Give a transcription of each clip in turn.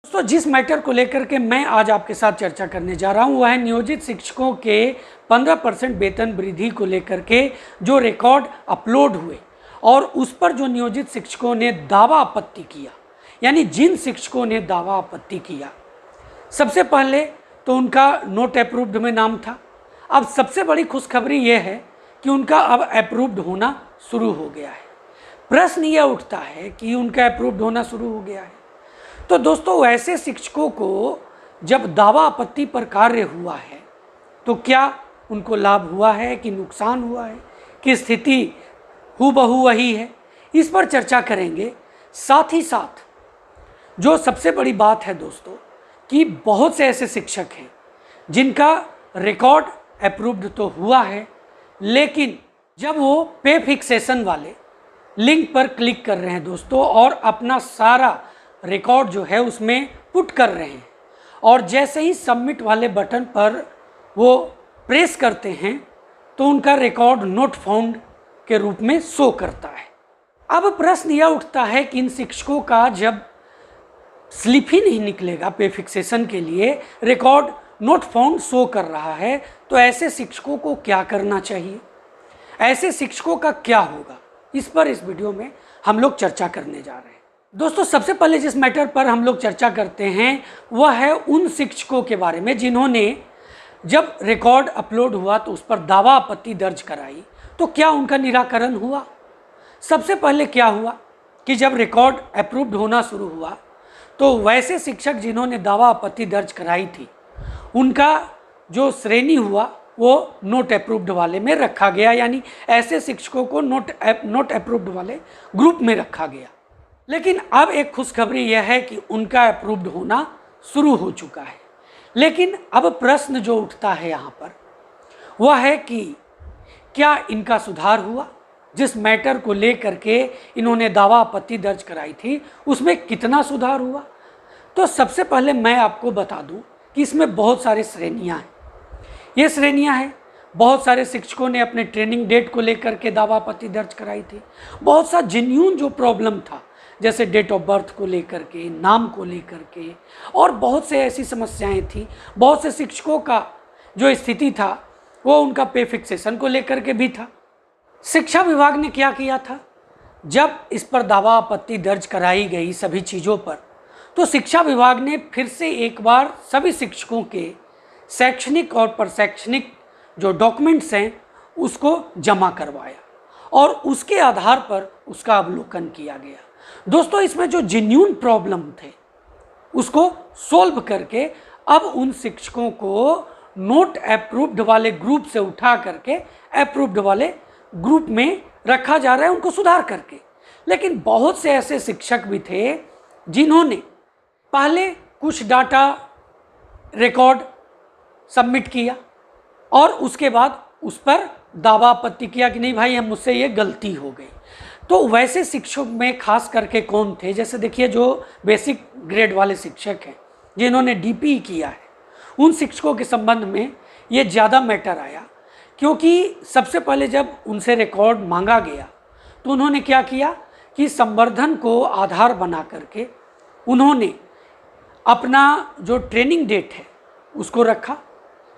दोस्तों, जिस मैटर को लेकर के मैं आज आपके साथ चर्चा करने जा रहा हूं वह है नियोजित शिक्षकों के 15% वेतन वृद्धि को लेकर के जो रिकॉर्ड अपलोड हुए और उस पर जो नियोजित शिक्षकों ने दावा आपत्ति किया, यानी जिन शिक्षकों ने दावा आपत्ति किया, सबसे पहले तो उनका नोट अप्रूव्ड में नाम था। अब सबसे बड़ी खुशखबरी यह है कि उनका अब अप्रूव्ड होना शुरू हो गया है। प्रश्न यह उठता है कि उनका अप्रूव्ड होना शुरू हो गया है तो दोस्तों, ऐसे शिक्षकों को जब दावा आपत्ति पर कार्य हुआ है तो क्या उनको लाभ हुआ है कि नुकसान हुआ है कि स्थिति हूबहू वही है, इस पर चर्चा करेंगे। साथ ही साथ जो सबसे बड़ी बात है दोस्तों कि बहुत से ऐसे शिक्षक हैं जिनका रिकॉर्ड अप्रूव्ड तो हुआ है, लेकिन जब वो पे फिक्सेशन वाले लिंक पर क्लिक कर रहे हैं दोस्तों और अपना सारा रिकॉर्ड जो है उसमें पुट कर रहे हैं और जैसे ही सबमिट वाले बटन पर वो प्रेस करते हैं तो उनका रिकॉर्ड नोट फाउंड के रूप में शो करता है। अब प्रश्न यह उठता है कि इन शिक्षकों का जब स्लिप ही नहीं निकलेगा पे फिक्सेशन के लिए, रिकॉर्ड नोट फाउंड शो कर रहा है, तो ऐसे शिक्षकों को क्या करना चाहिए, ऐसे शिक्षकों का क्या होगा, इस पर इस वीडियो में हम लोग चर्चा करने जा रहे हैं। दोस्तों, सबसे पहले जिस मैटर पर हम लोग चर्चा करते हैं वह है उन शिक्षकों के बारे में जिन्होंने जब रिकॉर्ड अपलोड हुआ तो उस पर दावा आपत्ति दर्ज कराई, तो क्या उनका निराकरण हुआ। सबसे पहले क्या हुआ कि जब रिकॉर्ड अप्रूव्ड होना शुरू हुआ तो वैसे शिक्षक जिन्होंने दावा आपत्ति दर्ज कराई थी उनका जो श्रेणी हुआ वो नोट अप्रूव्ड वाले में रखा गया, यानी ऐसे शिक्षकों को नोट अप्रूव्ड वाले ग्रुप में रखा गया। लेकिन अब एक खुशखबरी यह है कि उनका अप्रूव्ड होना शुरू हो चुका है। लेकिन अब प्रश्न जो उठता है यहाँ पर वह है कि क्या इनका सुधार हुआ, जिस मैटर को लेकर के इन्होंने दावा आपत्ति दर्ज कराई थी उसमें कितना सुधार हुआ। तो सबसे पहले मैं आपको बता दूं कि इसमें बहुत सारी श्रेणियाँ हैं। ये श्रेणियाँ हैं, बहुत सारे शिक्षकों ने अपने ट्रेनिंग डेट को लेकर के दावा आपत्ति दर्ज कराई थी। बहुत सा जेन्युइन जो प्रॉब्लम था जैसे डेट ऑफ बर्थ को लेकर के, नाम को लेकर के, और बहुत से ऐसी समस्याएं थी। बहुत से शिक्षकों का जो स्थिति था वो उनका पे फिक्सेशन को लेकर के भी था। शिक्षा विभाग ने क्या किया था, जब इस पर दावा आपत्ति दर्ज कराई गई सभी चीज़ों पर, तो शिक्षा विभाग ने फिर से एक बार सभी शिक्षकों के शैक्षणिक और प्रशैक्षणिक जो डॉक्यूमेंट्स हैं उसको जमा करवाया और उसके आधार पर उसका अवलोकन किया गया। दोस्तों, इसमें जो जेन्युइन प्रॉब्लम थे उसको सोल्व करके अब उन शिक्षकों को नोट अप्रूव्ड वाले ग्रुप से उठा करके अप्रूव्ड वाले ग्रुप में रखा जा रहा है, उनको सुधार करके। लेकिन बहुत से ऐसे शिक्षक भी थे जिन्होंने पहले कुछ डाटा रिकॉर्ड सबमिट किया और उसके बाद उस पर दावा आपत्ति किया कि नहीं भाई, हम मुझसे ये गलती हो गई। तो वैसे शिक्षक में खास करके कौन थे, जैसे देखिए जो बेसिक ग्रेड वाले शिक्षक हैं जिन्होंने डीपी किया है, उन शिक्षकों के संबंध में ये ज़्यादा मैटर आया, क्योंकि सबसे पहले जब उनसे रिकॉर्ड मांगा गया तो उन्होंने क्या किया कि संवर्धन को आधार बना करके उन्होंने अपना जो ट्रेनिंग डेट है उसको रखा।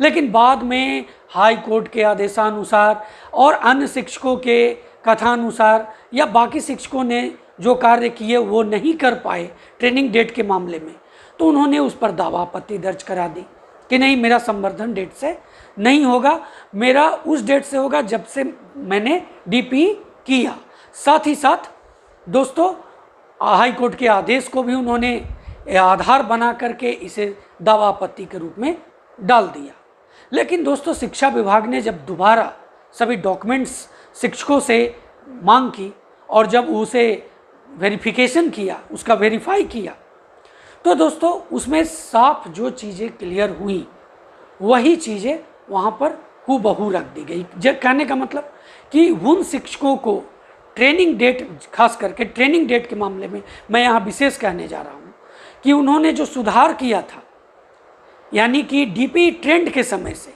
लेकिन बाद में हाई कोर्ट के आदेशानुसार और अन्य शिक्षकों के कथानुसार या बाकी शिक्षकों ने जो कार्य किए वो नहीं कर पाए ट्रेनिंग डेट के मामले में, तो उन्होंने उस पर दावा आपत्ति दर्ज करा दी कि नहीं, मेरा संवर्धन डेट से नहीं होगा, मेरा उस डेट से होगा जब से मैंने डीपी किया। साथ ही साथ दोस्तों, हाई कोर्ट के आदेश को भी उन्होंने आधार बना करके इसे दावा आपत्ति के रूप में डाल दिया। लेकिन दोस्तों, शिक्षा विभाग ने जब दोबारा सभी डॉक्यूमेंट्स शिक्षकों से मांग की और जब उसे वेरिफिकेशन किया, उसका वेरीफाई किया, तो दोस्तों उसमें साफ जो चीज़ें क्लियर हुई वही चीज़ें वहाँ पर हूबहू रख दी गई। कहने का मतलब कि उन शिक्षकों को ट्रेनिंग डेट, खास करके ट्रेनिंग डेट के मामले में मैं यहाँ विशेष कहने जा रहा हूँ कि उन्होंने जो सुधार किया था, यानी कि डीपी ट्रेंड के समय से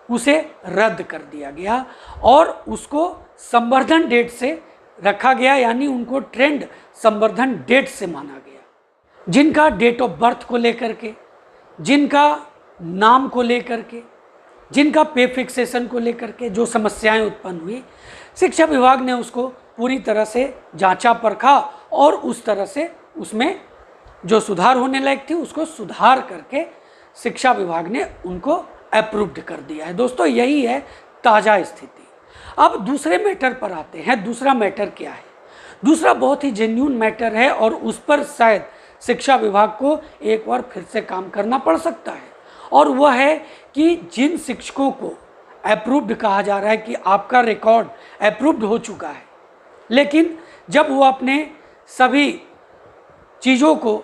उसे रद्द कर दिया गया और उसको संवर्धन डेट से रखा गया, यानी उनको ट्रेंड संवर्धन डेट से माना गया। जिनका डेट ऑफ बर्थ को लेकर के, जिनका नाम को लेकर के, जिनका पे फिक्सेशन को लेकर के जो समस्याएं उत्पन्न हुई, शिक्षा विभाग ने उसको पूरी तरह से जांचा परखा और उस तरह से उसमें जो सुधार होने लायक थी उसको सुधार करके शिक्षा विभाग ने उनको अप्रूव्ड कर दिया है। दोस्तों, यही है ताज़ा स्थिति। अब दूसरे मैटर पर आते हैं। दूसरा मैटर क्या है? दूसरा बहुत ही जेन्युइन मैटर है और उस पर शायद शिक्षा विभाग को एक बार फिर से काम करना पड़ सकता है, और वह है कि जिन शिक्षकों को अप्रूव्ड कहा जा रहा है कि आपका रिकॉर्ड अप्रूव्ड हो चुका है, लेकिन जब वो अपने सभी चीज़ों को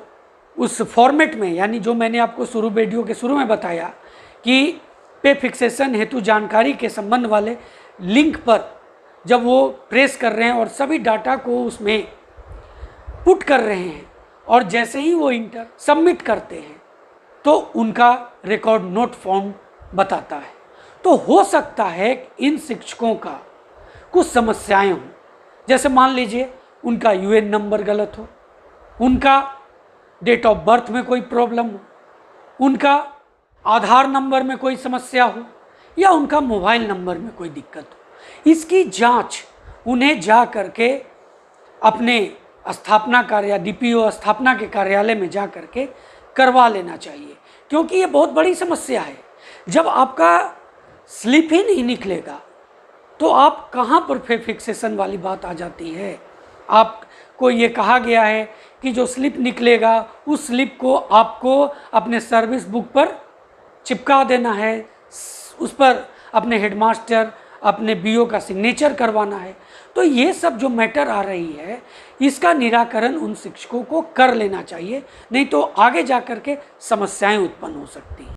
उस फॉर्मेट में, यानी जो मैंने आपको वीडियो के शुरू में बताया कि पे फिक्सेशन हेतु जानकारी के संबंध वाले लिंक पर जब वो प्रेस कर रहे हैं और सभी डाटा को उसमें पुट कर रहे हैं, और जैसे ही वो इंटर सबमिट करते हैं तो उनका रिकॉर्ड नोट फाउंड बताता है। तो हो सकता है इन शिक्षकों का कुछ समस्याएं हों, जैसे मान लीजिए उनका यूएन नंबर गलत हो, उनका डेट ऑफ बर्थ में कोई प्रॉब्लम हो, उनका आधार नंबर में कोई समस्या हो, या उनका मोबाइल नंबर में कोई दिक्कत हो। इसकी जांच उन्हें जा करके अपने स्थापना कार्य डीपीओ स्थापना के कार्यालय में जा करके करवा लेना चाहिए, क्योंकि ये बहुत बड़ी समस्या है। जब आपका स्लिप ही नहीं निकलेगा तो आप कहाँ पर फिक्सेशन वाली बात आ जाती है। आपको ये कहा गया है कि जो स्लिप निकलेगा उस स्लिप को आपको अपने सर्विस बुक पर चिपका देना है, उस पर अपने हेडमास्टर अपने बीओ का सिग्नेचर करवाना है। तो ये सब जो मैटर आ रही है इसका निराकरण उन शिक्षकों को कर लेना चाहिए, नहीं तो आगे जा कर के समस्याएं उत्पन्न हो सकती हैं।